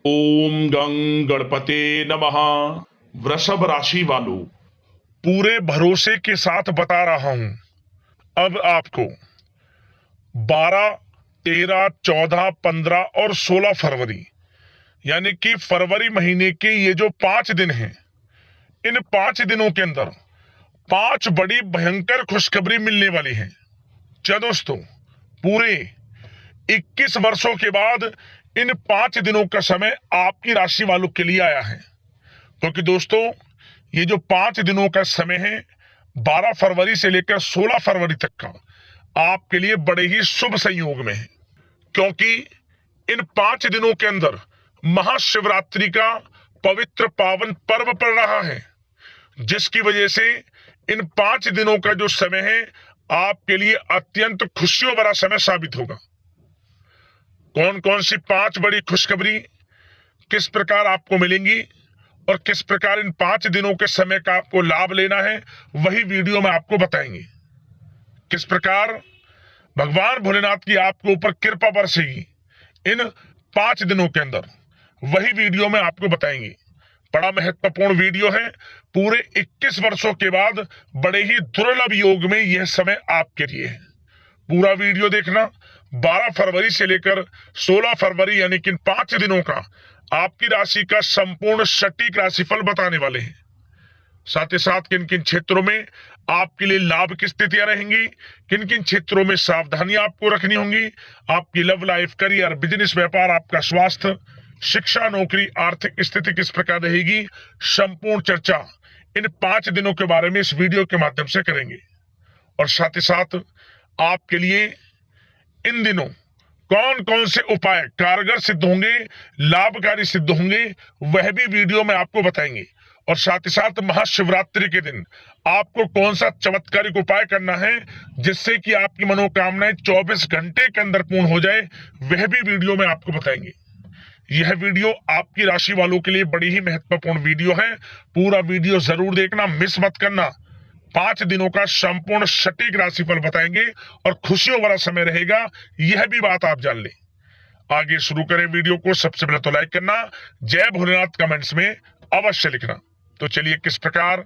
ओम गं गणपते नमः। वृषभ राशि वालों, पूरे भरोसे के साथ बता रहा हूं, अब आपको 12, 13, 14, 15 और 16 फरवरी यानी कि फरवरी महीने के ये जो 5 दिन हैं, इन 5 दिनों के अंदर 5 बड़ी भयंकर खुशखबरी मिलने वाली है। क्या दोस्तों, पूरे 21 वर्षों के बाद इन 5 दिनों का समय आपकी राशि वालों के लिए आया है। क्योंकि दोस्तों, ये जो 5 दिनों का समय है, 12 फरवरी से लेकर 16 फरवरी तक का, आपके लिए बड़े ही शुभ संयोग में है। क्योंकि इन 5 दिनों के अंदर महाशिवरात्रि का पवित्र पावन पर्व पड़ रहा है, जिसकी वजह से इन 5 दिनों का जो समय है आपके लिए अत्यंत खुशियों भरा समय साबित होगा। कौन कौन सी 5 बड़ी खुशखबरी किस प्रकार आपको मिलेंगी और किस प्रकार इन 5 दिनों के समय का आपको लाभ लेना है, वही वीडियो में आपको बताएंगे। किस प्रकार भगवान भोलेनाथ की आपके ऊपर कृपा बरसेगी इन 5 दिनों के अंदर, वही वीडियो में आपको बताएंगे। बड़ा महत्वपूर्ण वीडियो है। पूरे 21 वर्षों के बाद बड़े ही दुर्लभ योग में यह समय आपके लिए है। पूरा वीडियो देखना। 12 फरवरी से लेकर 16 फरवरी यानी कि 5 दिनों का आपकी राशि का संपूर्ण सटीक राशिफल बताने वाले हैं। साथ ही साथ किन किन क्षेत्रों में आपके लिए लाभ की स्थितियां रहेंगी, किन किन क्षेत्रों में सावधानियां आपको रखनी होंगी, आपकी लव लाइफ, करियर, बिजनेस, व्यापार, आपका स्वास्थ्य, शिक्षा, नौकरी, आर्थिक स्थिति किस प्रकार रहेगी, संपूर्ण चर्चा इन 5 दिनों के बारे में इस वीडियो के माध्यम से करेंगे। और साथ ही साथ आपके लिए इन दिनों कौन कौन से उपाय कारगर सिद्ध होंगे, लाभकारी सिद्ध होंगे, वह भी वीडियो में आपको बताएंगे। और साथ ही साथ महाशिवरात्रि के दिन आपको कौन सा चमत्कारिक उपाय करना है जिससे कि आपकी मनोकामनाएं 24 घंटे के अंदर पूर्ण हो जाए, वह भी वीडियो में आपको बताएंगे। यह वीडियो आपकी राशि वालों के लिए बड़ी ही महत्वपूर्ण वीडियो है। पूरा वीडियो जरूर देखना, मिस मत करना। 5 दिनों का संपूर्ण सटीक राशिफल बताएंगे और खुशियों वाला समय रहेगा, यह भी बात आप जान ले। आगे शुरू करें वीडियो को। सबसे पहले तो लाइक करना, जय भोलेनाथ कमेंट्स में अवश्य लिखना। तो चलिए, किस प्रकार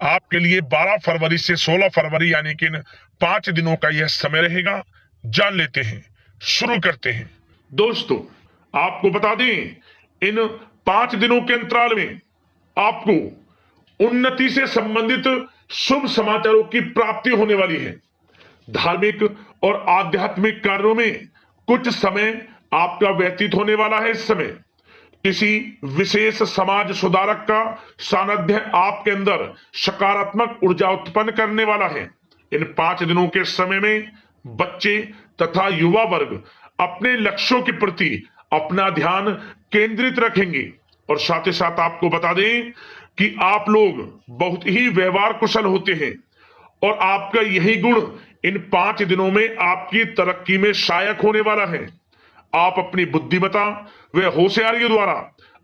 आपके लिए 12 फरवरी से 16 फरवरी यानी कि 5 दिनों का यह समय रहेगा, जान लेते हैं। शुरू करते हैं। दोस्तों, आपको बता दें, इन 5 दिनों के अंतराल में आपको उन्नति से संबंधित शुभ समाचारों की प्राप्ति होने वाली है। धार्मिक और आध्यात्मिक कार्यों में कुछ समय आपका व्यतीत होने वाला है। इस समय किसी विशेष समाज सुधारक का सानिध्य आपके अंदर सकारात्मक ऊर्जा उत्पन्न करने वाला है। इन 5 दिनों के समय में बच्चे तथा युवा वर्ग अपने लक्ष्यों के प्रति अपना ध्यान केंद्रित रखेंगे। और साथ ही साथ आपको बता दें कि आप लोग बहुत ही व्यवहार कुशल होते हैं और आपका यही गुण इन 5 दिनों में आपकी तरक्की में सहायक होने वाला है। आप अपनी बुद्धिमत्ता व होशियारी द्वारा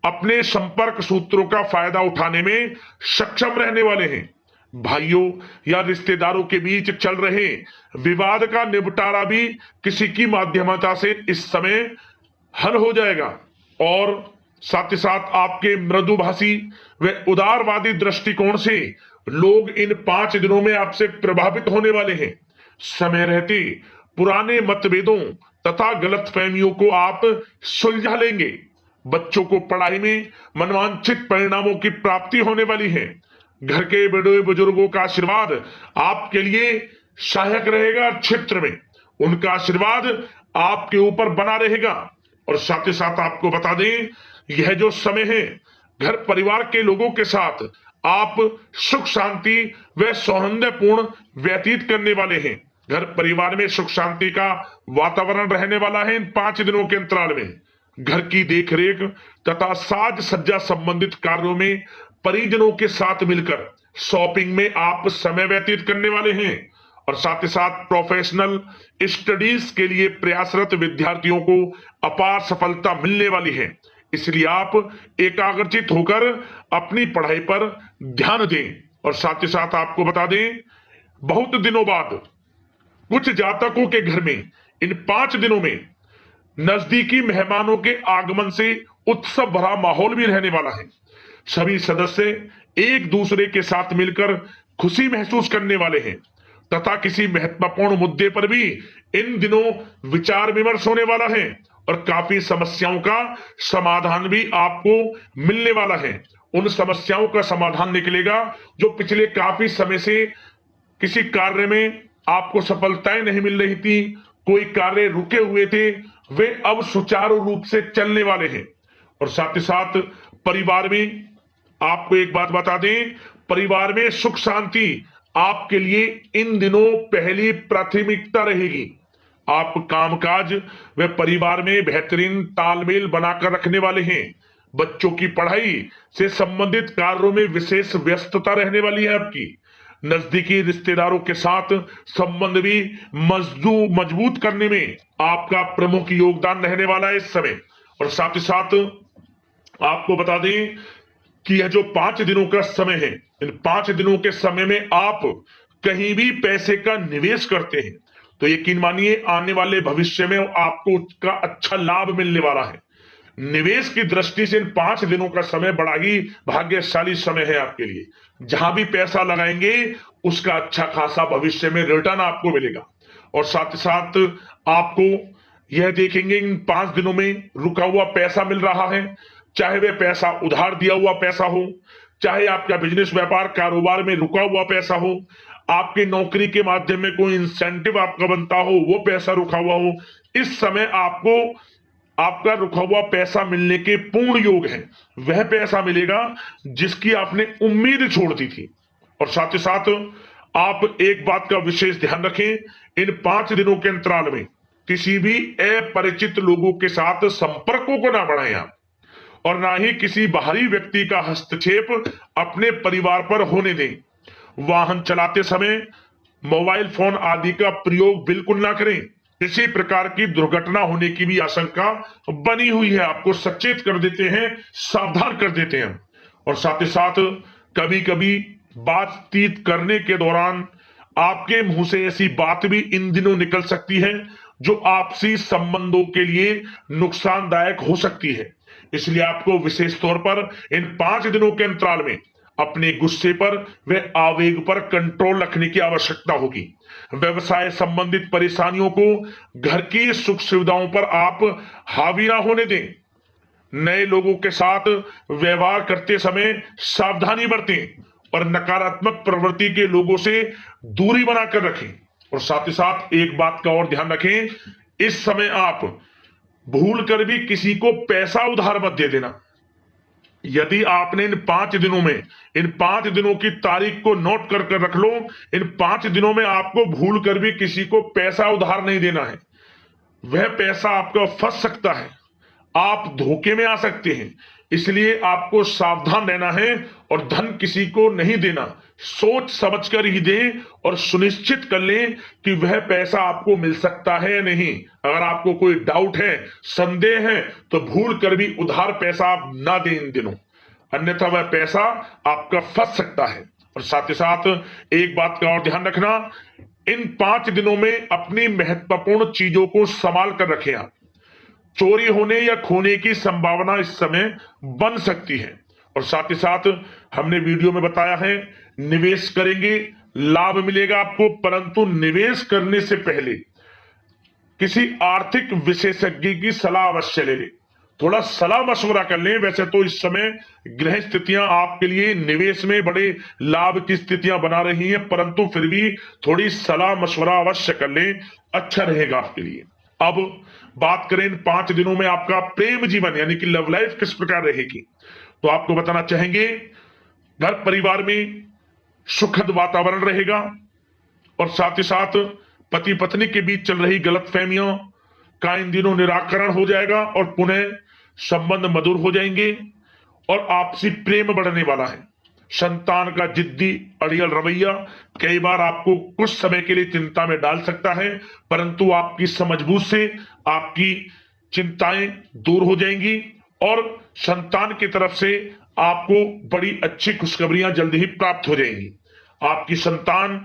अपने संपर्क सूत्रों का फायदा उठाने में सक्षम रहने वाले हैं। भाइयों या रिश्तेदारों के बीच चल रहे विवाद का निपटारा भी किसी की माध्यमता से इस समय हल हो जाएगा। और साथ ही साथ आपके मृदुभाषी व उदारवादी दृष्टिकोण से लोग इन 5 दिनों में आपसे प्रभावित होने वाले हैं। समय रहते पुराने मतभेदों तथा गलतफहमियों को आप सुलझा लेंगे। बच्चों को पढ़ाई में मनवांछित परिणामों की प्राप्ति होने वाली है। घर के बड़े बुजुर्गों का आशीर्वाद आपके लिए सहायक रहेगा। क्षेत्र में उनका आशीर्वाद आपके ऊपर बना रहेगा। और साथ ही साथ आपको बता दें, यह जो समय है, घर परिवार के लोगों के साथ आप सुख शांति व सौहार्दपूर्ण व्यतीत करने वाले हैं। घर परिवार में सुख शांति का वातावरण रहने वाला है। इन 5 दिनों के अंतराल में घर की देखरेख तथा साज सज्जा संबंधित कार्यों में परिजनों के साथ मिलकर शॉपिंग में आप समय व्यतीत करने वाले हैं। और साथ ही साथ प्रोफेशनल स्टडीज के लिए प्रयासरत विद्यार्थियों को अपार सफलता मिलने वाली है। इसलिए आप एकाग्रचित होकर अपनी पढ़ाई पर ध्यान दें। और साथ ही साथ आपको बता दें, बहुत दिनों बाद कुछ जातकों के घर में इन 5 दिनों में नजदीकी मेहमानों के आगमन से उत्सव भरा माहौल भी रहने वाला है। सभी सदस्य एक दूसरे के साथ मिलकर खुशी महसूस करने वाले हैं तथा किसी महत्वपूर्ण मुद्दे पर भी इन दिनों विचार विमर्श होने वाला है और काफी समस्याओं का समाधान भी आपको मिलने वाला है। उन समस्याओं का समाधान निकलेगा जो पिछले काफी समय से किसी कार्य में आपको सफलताएं नहीं मिल रही थी, कोई कार्य रुके हुए थे, वे अब सुचारू रूप से चलने वाले हैं। और साथ ही साथ परिवार में आपको एक बात बता दें, परिवार में सुख शांति आपके लिए इन दिनों पहली प्राथमिकता रहेगी। आप कामकाज व परिवार में बेहतरीन तालमेल बनाकर रखने वाले हैं। बच्चों की पढ़ाई से संबंधित कार्यों में विशेष व्यस्तता रहने वाली है आपकी। नजदीकी रिश्तेदारों के साथ संबंध भी मजबूत करने में आपका प्रमुख योगदान रहने वाला है इस समय। और साथ ही साथ आपको बता दें कि यह जो 5 दिनों का समय है, इन 5 दिनों के समय में आप कहीं भी पैसे का निवेश करते हैं तो यकीन मानिए आने वाले भविष्य में आपको उसका अच्छा लाभ मिलने वाला है। निवेश की दृष्टि से इन 5 दिनों का समय बड़ा ही भाग्यशाली समय है आपके लिए। जहां भी पैसा लगाएंगे उसका अच्छा खासा भविष्य में रिटर्न आपको मिलेगा। और साथ ही साथ आपको यह देखेंगे इन 5 दिनों में रुका हुआ पैसा मिल रहा है, चाहे वह पैसा उधार दिया हुआ पैसा हो, चाहे आपका बिजनेस व्यापार कारोबार में रुका हुआ पैसा हो, आपकी नौकरी के माध्यम में कोई इंसेंटिव आपका बनता हो, वो पैसा रुका हुआ हो। इस समय आपको आपका रुका हुआ पैसा मिलने के पूर्ण योग है। वह पैसा मिलेगा जिसकी आपने उम्मीद छोड़ दी थी। और साथ ही साथ आप एक बात का विशेष ध्यान रखें, इन 5 दिनों के अंतराल में किसी भी अपरिचित लोगों के साथ संपर्कों को ना बढ़ाएं आप, और ना ही किसी बाहरी व्यक्ति का हस्तक्षेप अपने परिवार पर होने दें। वाहन चलाते समय मोबाइल फोन आदि का प्रयोग बिल्कुल ना करें। किसी प्रकार की दुर्घटना होने की भी आशंका बनी हुई है, आपको सचेत कर देते हैं, सावधान कर देते हैं। और साथ ही साथ कभी कभी बातचीत करने के दौरान आपके मुंह से ऐसी बात भी इन दिनों निकल सकती है जो आपसी संबंधों के लिए नुकसानदायक हो सकती है। इसलिए आपको विशेष तौर पर इन 5 दिनों के अंतराल में अपने गुस्से पर व आवेग पर कंट्रोल रखने की आवश्यकता होगी। व्यवसाय संबंधित परेशानियों को घर की सुख सुविधाओं पर आप हावी ना होने दें। नए लोगों के साथ व्यवहार करते समय सावधानी बरतें और नकारात्मक प्रवृत्ति के लोगों से दूरी बनाकर रखें। और साथ ही साथ एक बात का और ध्यान रखें, इस समय आप भूल कर भी किसी को पैसा उधार मत दे देना। यदि आपने इन 5 दिनों में इन 5 दिनों की तारीख को नोट कर रख लो, इन 5 दिनों में आपको भूल कर भी किसी को पैसा उधार नहीं देना है। वह पैसा आपका फंस सकता है, आप धोखे में आ सकते हैं। इसलिए आपको सावधान रहना है और धन किसी को नहीं देना। सोच समझकर ही दें और सुनिश्चित कर लें कि वह पैसा आपको मिल सकता है या नहीं। अगर आपको कोई डाउट है, संदेह है, तो भूल कर भी उधार पैसा आप ना दें इन दिनों, अन्यथा वह पैसा आपका फंस सकता है। और साथ ही साथ एक बात का और ध्यान रखना, इन 5 दिनों में अपनी महत्वपूर्ण चीजों को संभाल कर रखें आप। चोरी होने या खोने की संभावना इस समय बन सकती है। और साथ ही साथ हमने वीडियो में बताया है, निवेश करेंगे लाभ मिलेगा आपको, परंतु निवेश करने से पहले किसी आर्थिक विशेषज्ञ की सलाह अवश्य ले लें, थोड़ा सलाह मशवरा कर लें। वैसे तो इस समय ग्रह स्थितियां आपके लिए निवेश में बड़े लाभ की स्थितियां बना रही हैं, परंतु फिर भी थोड़ी सलाह मशवरा अवश्य कर लें, अच्छा रहेगा आपके लिए। अब बात करें इन 5 दिनों में आपका प्रेम जीवन यानी कि लव लाइफ किस प्रकार रहेगी, तो आपको बताना चाहेंगे घर परिवार में सुखद वातावरण रहेगा। और साथ ही साथ पति पत्नी के बीच चल रही गलतफहमियों का इन दिनों निराकरण हो जाएगा और पुनः संबंध मधुर हो जाएंगे और आपसी प्रेम बढ़ने वाला है। संतान का जिद्दी अड़ियल रवैया कई बार आपको कुछ समय के लिए चिंता में डाल सकता है, परंतु आपकी समझबूझ से आपकी चिंताएं दूर हो जाएंगी और संतान की तरफ से आपको बड़ी अच्छी खुशखबरियां जल्द ही प्राप्त हो जाएंगी। आपकी संतान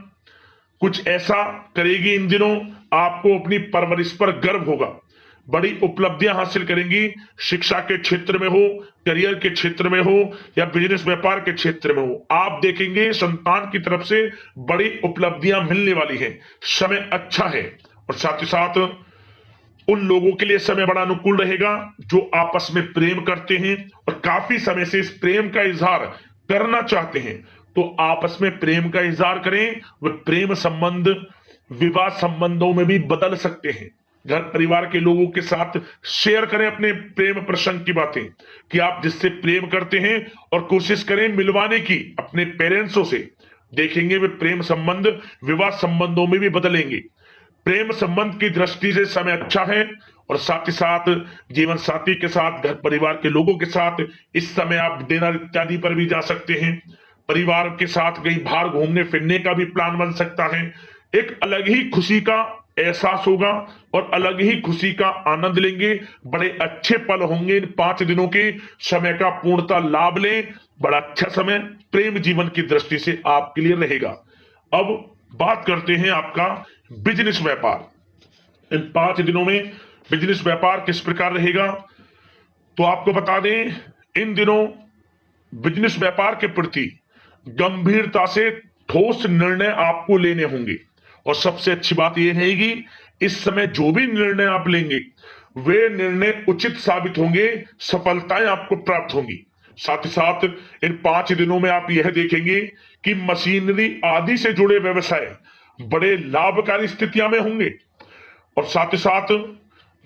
कुछ ऐसा करेगी इन दिनों, आपको अपनी परवरिश पर गर्व होगा। बड़ी उपलब्धियां हासिल करेंगी। शिक्षा के क्षेत्र में हो, करियर के क्षेत्र में हो या बिजनेस व्यापार के क्षेत्र में हो, आप देखेंगे संतान की तरफ से बड़ी उपलब्धियां मिलने वाली है। समय अच्छा है और साथ ही साथ उन लोगों के लिए समय बड़ा अनुकूल रहेगा जो आपस में प्रेम करते हैं और काफी समय से इस प्रेम का इजहार करना चाहते हैं। तो आपस में प्रेम का इजहार करें। वे प्रेम संबंध विवाह संबंधों में भी बदल सकते हैं। घर परिवार के लोगों के साथ शेयर करें अपने प्रेम प्रसंग की बातें कि आप जिससे प्रेम करते हैं और कोशिश करें मिलवाने की अपने पेरेंट्सों से। देखेंगे वे प्रेम संबंध विवाह संबंधों में भी बदलेंगे। प्रेम संबंध की दृष्टि से समय अच्छा है और साथ ही साथ जीवन साथी के साथ, घर परिवार के लोगों के साथ इस समय आप डिनर इत्यादि पर भी जा सकते हैं। परिवार के साथ कहीं बाहर घूमने फिरने का भी प्लान बन सकता है। एक अलग ही खुशी का एहसास होगा और अलग ही खुशी का आनंद लेंगे। बड़े अच्छे पल होंगे। इन 5 दिनों के समय का पूर्णतः लाभ लें। बड़ा अच्छा समय प्रेम जीवन की दृष्टि से आपके लिए रहेगा। अब बात करते हैं आपका बिजनेस व्यापार। इन 5 दिनों में बिजनेस व्यापार किस प्रकार रहेगा, तो आपको बता दें इन दिनों बिजनेस व्यापार के प्रति गंभीरता से ठोस निर्णय आपको लेने होंगे। और सबसे अच्छी बात यह रहेगी इस समय जो भी निर्णय आप लेंगे वे निर्णय उचित साबित होंगे, सफलताएं आपको प्राप्त होंगी। साथ ही साथ इन 5 दिनों में आप यह देखेंगे कि मशीनरी आदि से जुड़े व्यवसाय बड़े लाभकारी स्थितियां में होंगे। और साथ ही साथ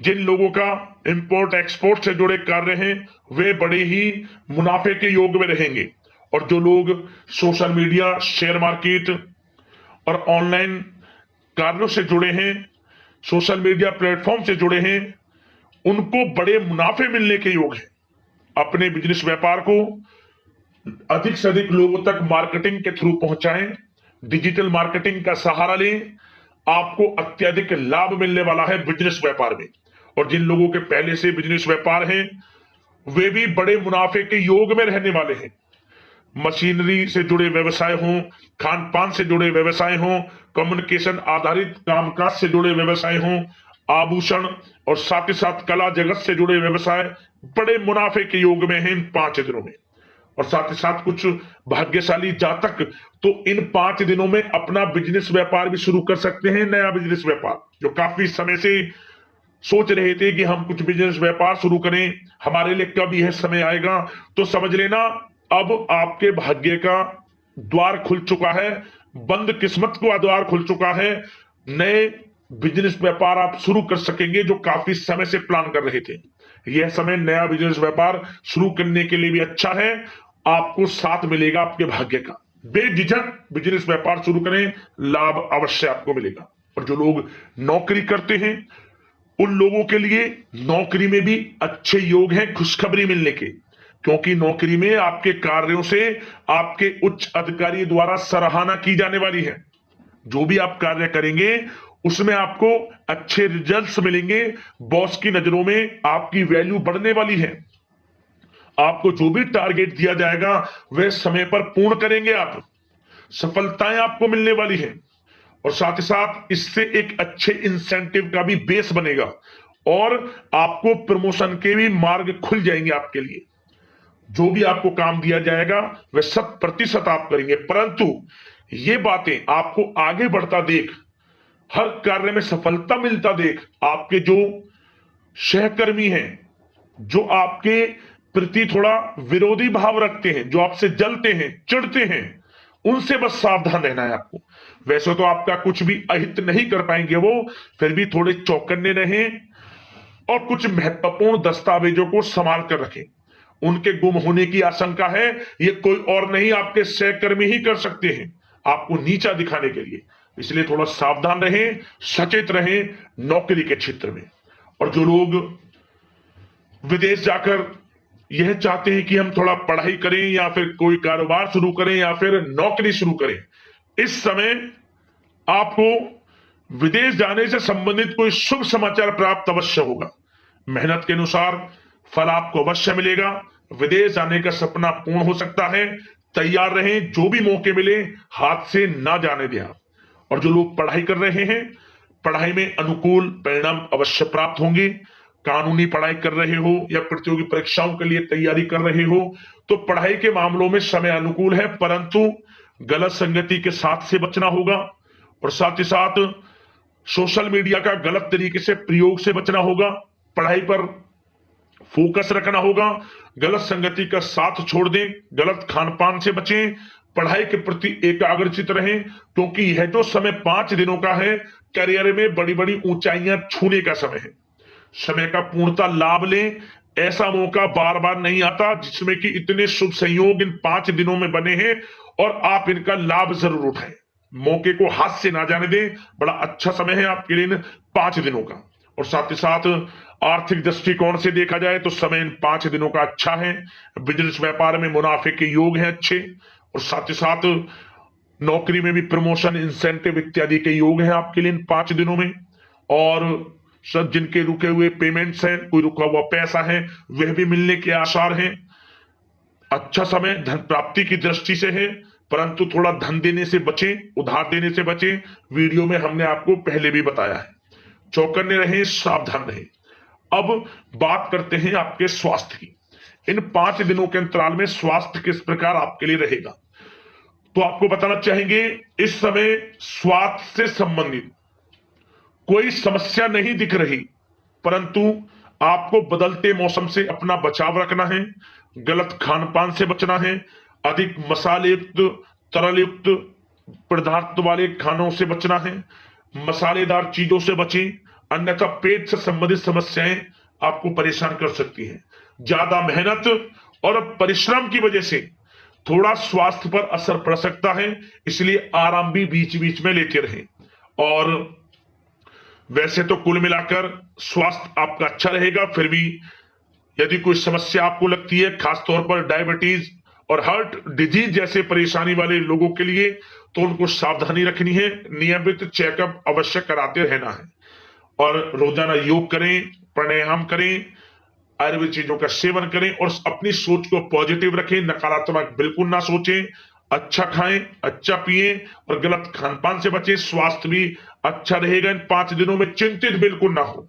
जिन लोगों का इंपोर्ट एक्सपोर्ट से जुड़े कार्य हैं वे बड़े ही मुनाफे के योग में रहेंगे। और जो लोग सोशल मीडिया, शेयर मार्केट और ऑनलाइन कार्यों से जुड़े हैं, सोशल मीडिया प्लेटफॉर्म से जुड़े हैं, उनको बड़े मुनाफे मिलने के योग हैं। अपने बिजनेस व्यापार को अधिक से अधिक लोगों तक मार्केटिंग के थ्रू पहुंचाएं, डिजिटल मार्केटिंग का सहारा लें। आपको अत्यधिक लाभ मिलने वाला है बिजनेस व्यापार में। और जिन लोगों के पहले से बिजनेस व्यापार हैं वे भी बड़े मुनाफे के योग में रहने वाले हैं। मशीनरी से जुड़े व्यवसाय हों, खान पान से जुड़े व्यवसाय हों, कम्युनिकेशन आधारित कामकाज से जुड़े व्यवसाय हों, आभूषण और साथ ही साथ कला जगत से जुड़े व्यवसाय बड़े मुनाफे के योग में हैं इन 5 दिनों में। और साथ ही साथ कुछ भाग्यशाली जातक तो इन 5 दिनों में अपना बिजनेस व्यापार भी शुरू कर सकते हैं। नया बिजनेस व्यापार जो काफी समय से सोच रहे थे कि हम कुछ बिजनेस व्यापार शुरू करें, हमारे लिए कब यह समय आएगा, तो समझ लेना अब आपके भाग्य का द्वार खुल चुका है। बंद किस्मत का द्वार खुल चुका है। नए बिजनेस व्यापार आप शुरू कर सकेंगे जो काफी समय से प्लान कर रहे थे। यह समय नया बिजनेस व्यापार शुरू करने के लिए भी अच्छा है। आपको साथ मिलेगा आपके भाग्य का। बेझिझक बिजनेस व्यापार शुरू करें, लाभ अवश्य आपको मिलेगा। और जो लोग नौकरी करते हैं उन लोगों के लिए नौकरी में भी अच्छे योग हैं खुशखबरी मिलने के, क्योंकि नौकरी में आपके कार्यों से आपके उच्च अधिकारी द्वारा सराहना की जाने वाली है। जो भी आप कार्य करेंगे उसमें आपको अच्छे रिजल्ट्स मिलेंगे। बॉस की नजरों में आपकी वैल्यू बढ़ने वाली है। आपको जो भी टारगेट दिया जाएगा वह समय पर पूर्ण करेंगे आप। सफलताएं आपको मिलने वाली है। और साथ ही साथ इससे एक अच्छे इंसेंटिव का भी बेस बनेगा और आपको प्रमोशन के भी मार्ग खुल जाएंगे आपके लिए। जो भी आपको काम दिया जाएगा वह 100% आप करेंगे। परंतु ये बातें आपको आगे बढ़ता देख, हर कार्य में सफलता मिलता देख, आपके जो सहकर्मी हैं, जो आपके प्रति थोड़ा विरोधी भाव रखते हैं, जो आपसे जलते हैं, चिढ़ते हैं, उनसे बस सावधान रहना है आपको। वैसे तो आपका कुछ भी अहित नहीं कर पाएंगे वो, फिर भी थोड़े चौकन्ने रहें और कुछ महत्वपूर्ण दस्तावेजों को संभाल कर रखें। उनके गुम होने की आशंका है, ये कोई और नहीं आपके सहकर्मी ही कर सकते हैं आपको नीचा दिखाने के लिए। इसलिए थोड़ा सावधान रहें, सचेत रहें नौकरी के क्षेत्र में। और जो लोग विदेश जाकर यह चाहते हैं कि हम थोड़ा पढ़ाई करें या फिर कोई कारोबार शुरू करें या फिर नौकरी शुरू करें, इस समय आपको विदेश जाने से संबंधित कोई शुभ समाचार प्राप्त अवश्य होगा। मेहनत के अनुसार फल आपको अवश्य मिलेगा। विदेश जाने का सपना पूर्ण हो सकता है। तैयार रहें, जो भी मौके मिले हाथ से ना जाने दें। और जो लोग पढ़ाई कर रहे हैं, पढ़ाई में अनुकूल परिणाम अवश्य प्राप्त होंगे। कानूनी पढ़ाई कर रहे हो या प्रतियोगी परीक्षाओं के लिए तैयारी कर रहे हो तो पढ़ाई के मामलों में समय अनुकूल है, परंतु गलत संगति के साथ से बचना होगा और साथ ही साथ सोशल मीडिया का गलत तरीके से प्रयोग से बचना होगा। पढ़ाई पर फोकस रखना होगा, गलत संगति का साथ छोड़ दें, गलत खान पान से बचें, पढ़ाई के प्रति एकाग्रचित रहें, क्योंकि यह जो समय 5 दिनों का है करियर में बड़ी बड़ी ऊंचाइयां छूने का समय है। समय का पूर्णता लाभ लें, ऐसा मौका बार बार नहीं आता जिसमें कि इतने शुभ संयोग इन 5 दिनों में बने हैं और आप इनका लाभ जरूर उठाएं। मौके को हाथ से ना जाने दें, बड़ा अच्छा समय है आपके लिए इन 5 दिनों का। और साथ ही साथ आर्थिक दृष्टिकोण से देखा जाए तो समय इन 5 दिनों का अच्छा है। बिजनेस व्यापार में मुनाफे के योग हैं अच्छे, और साथ ही साथ नौकरी में भी प्रमोशन, इंसेंटिव इत्यादि के योग हैं आपके लिए इन 5 दिनों में। और सब जिनके रुके हुए पेमेंट्स हैं, कोई रुका हुआ पैसा है, वह भी मिलने के आसार हैं। अच्छा समय धन प्राप्ति की दृष्टि से है, परंतु थोड़ा धन देने से बचें, उधार देने से बचें। वीडियो में हमने आपको पहले भी बताया है। चौकन्ने रहें, सावधान रहें। अब बात करते हैं आपके स्वास्थ्य की। इन 5 दिनों के अंतराल में स्वास्थ्य किस प्रकार आपके लिए रहेगा, तो आपको बताना चाहेंगे इस समय स्वास्थ्य से संबंधित कोई समस्या नहीं दिख रही, परंतु आपको बदलते मौसम से अपना बचाव रखना है, गलत खान पान से बचना है, अधिक मसाले युक्त, तरल युक्त पदार्थ वाले खानों से बचना है, मसालेदार चीजों से बचें, अन्यथा पेट से संबंधित समस्याएं आपको परेशान कर सकती हैं। ज्यादा मेहनत और परिश्रम की वजह से थोड़ा स्वास्थ्य पर असर पड़ सकता है, इसलिए आराम भी बीच बीच में लेते रहें। और वैसे तो कुल मिलाकर स्वास्थ्य आपका अच्छा रहेगा, फिर भी यदि कोई समस्या आपको लगती है, खासतौर पर डायबिटीज और हार्ट डिजीज जैसे परेशानी वाले लोगों के लिए, तो उनको सावधानी रखनी है, नियमित चेकअप अवश्य कराते रहना है और रोजाना योग करें, प्राणायाम करें, आयुर्वेद चीजों का सेवन करें और अपनी सोच को पॉजिटिव रखें, नकारात्मक बिल्कुल ना सोचें, अच्छा खाएं, अच्छा पिएं और गलत खान पान से बचें। स्वास्थ्य भी अच्छा रहेगा इन 5 दिनों में, चिंतित बिल्कुल ना हो।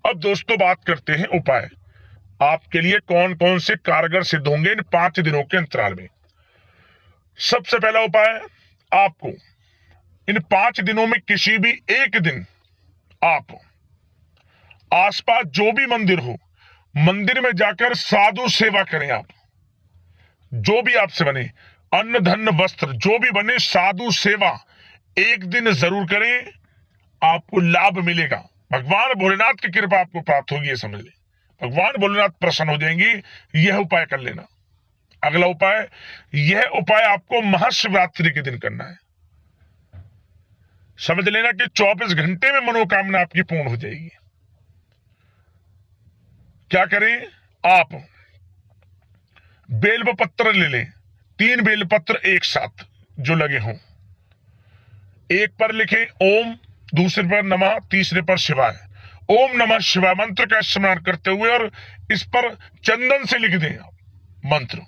अब दोस्तों बात करते हैं उपाय, आपके लिए कौन कौन से कारगर सिद्ध होंगे इन 5 दिनों के अंतराल में। सबसे पहला उपाय, आपको इन 5 दिनों में किसी भी एक दिन आप आसपास जो भी मंदिर हो, मंदिर में जाकर साधु सेवा करें। आप जो भी आपसे बने, अन्न धन वस्त्र जो भी बने, साधु सेवा एक दिन जरूर करें, आपको लाभ मिलेगा। भगवान भोलेनाथ की कृपा आपको प्राप्त होगी, ये समझ ले। भगवान भोलेनाथ प्रसन्न हो जाएंगे, यह उपाय कर लेना। अगला उपाय, यह उपाय आपको महाशिवरात्रि के दिन करना है। समझ लेना कि 24 घंटे में मनोकामना आपकी पूर्ण हो जाएगी। क्या करें, आप बेलपत्र ले लें, 3 बेलपत्र एक साथ जो लगे हों, एक पर लिखें ओम, दूसरे पर नमः, तीसरे पर शिवाय। ओम नमः शिवाय मंत्र का स्मरण करते हुए और इस पर चंदन से लिख दें आप मंत्र,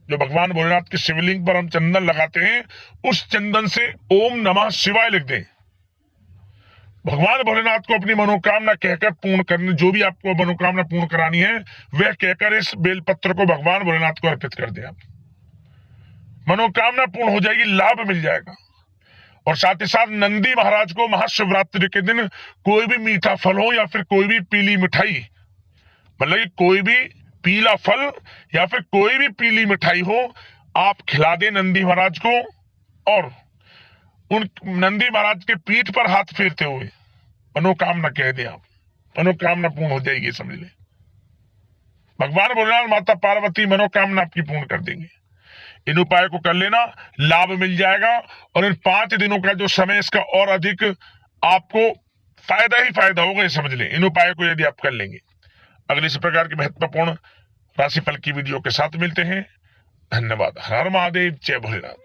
जो भगवान भोलेनाथ के शिवलिंग पर हम चंदन लगाते हैं, उस चंदन से ओम नमः शिवाय लिख दें। भगवान भोलेनाथ को अपनी मनोकामना कहकर पूर्ण करने, जो भी आपको मनोकामना पूर्ण करानी है वह कहकर इस बेलपत्र को भगवान भोलेनाथ को अर्पित कर दें। आप मनोकामना पूर्ण हो जाएगी, लाभ मिल जाएगा। और साथ ही साथ नंदी महाराज को महाशिवरात्रि के दिन कोई भी मीठा फल हो या फिर कोई भी पीली मिठाई, मतलब कि कोई भी पीला फल या फिर कोई भी पीली मिठाई हो, आप खिला दें नंदी महाराज को और उन नंदी महाराज के पीठ पर हाथ फेरते हुए मनोकामना कह दें। आप मनोकामना पूर्ण हो जाएगी, समझ ले। भगवान भोलेनाथ, माता पार्वती मनोकामना आपकी पूर्ण कर देंगे। इन उपाय को कर लेना, लाभ मिल जाएगा और इन 5 दिनों का जो समय, इसका और अधिक आपको फायदा ही फायदा होगा, ये समझ लें, इन उपायों को यदि आप कर लेंगे। अगले इस प्रकार के महत्वपूर्ण राशिफल की वीडियो के साथ मिलते हैं। धन्यवाद। हर हर महादेव, जय भोलेनाथ।